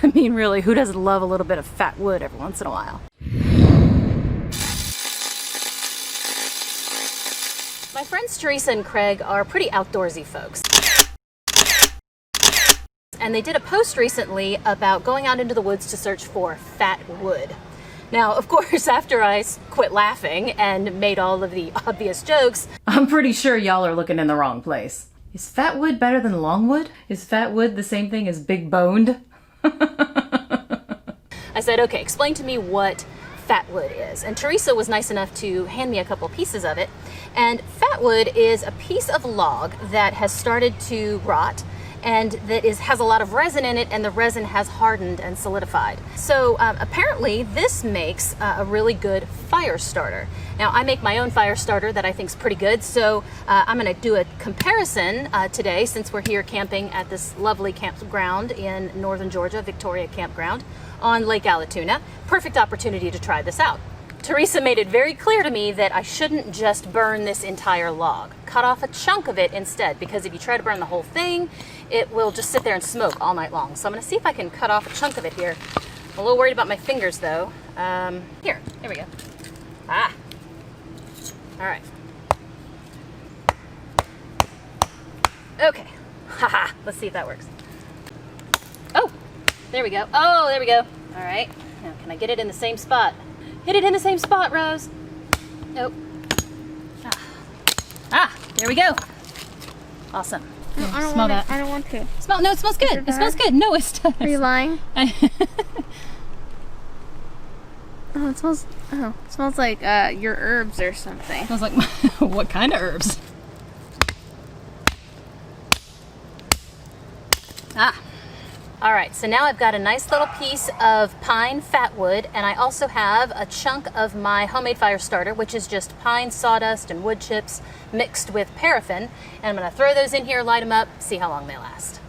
I mean, really, who doesn't love a little bit of fat wood every once in a while? My friends Teresa and Craig are pretty outdoorsy folks. And they did a post recently about going out into the woods to search for fat wood. Now, of course, after I quit laughing and made all of the obvious jokes, I'm pretty sure y'all are looking in the wrong place. Is fat wood better than longwood? Is fat wood the same thing as big boned? I said, okay, explain to me what fat wood is. And Teresa was nice enough to hand me a couple pieces of it. And fat wood is a piece of log that has started to rot and that has a lot of resin in it, and the resin has hardened and solidified. So apparently this makes a really good fire starter. Now, I make my own fire starter that I think is pretty good, so I'm going to do a comparison today, since we're here camping at this lovely campground in northern Georgia, Victoria Campground on Lake Allatoona. Perfect opportunity to try this out. Teresa made it very clear to me that I shouldn't just burn this entire log. Cut off a chunk of it instead, because if you try to burn the whole thing, it will just sit there and smoke all night long. So I'm going to see if I can cut off a chunk of it here. I'm a little worried about my fingers though. Here we go. Ah, all right. Okay, haha, let's see if that works. Oh, there we go. Oh, there we go. All right, now can I get it in the same spot? Hit it in the same spot, Rose. Nope. Ah, there we go. Awesome. No, I don't smell want that. I don't want to. No, it smells good. It smells good. No, it does. Are you lying? Oh, it smells like your herbs or something. I was like, what kind of herbs? Ah. All right, so now I've got a nice little piece of pine fat wood, and I also have a chunk of my homemade fire starter, which is just pine sawdust and wood chips mixed with paraffin. And I'm gonna throw those in here, light them up, see how long they last.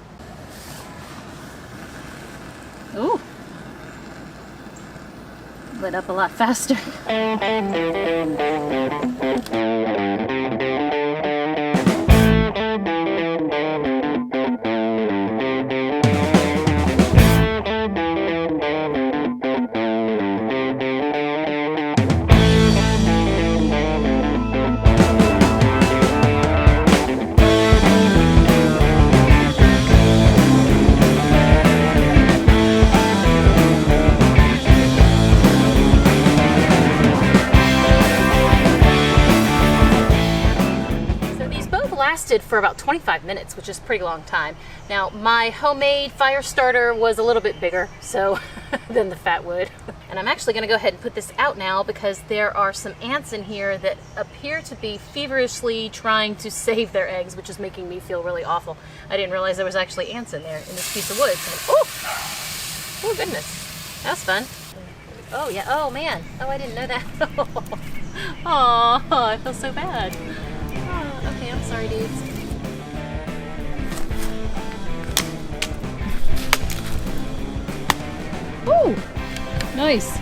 Ooh. Lit up a lot faster. Lasted for about 25 minutes, which is a pretty long time. Now, my homemade fire starter was a little bit bigger than the fat wood. And I'm actually going to go ahead and put this out now, because there are some ants in here that appear to be feverishly trying to save their eggs, which is making me feel really awful. I didn't realize there was actually ants in there in this piece of wood. So, oh goodness, that was fun. Oh yeah, oh man, oh I didn't know that. Oh, I feel so bad. Oh, okay, I'm sorry, dudes. Ooh, nice.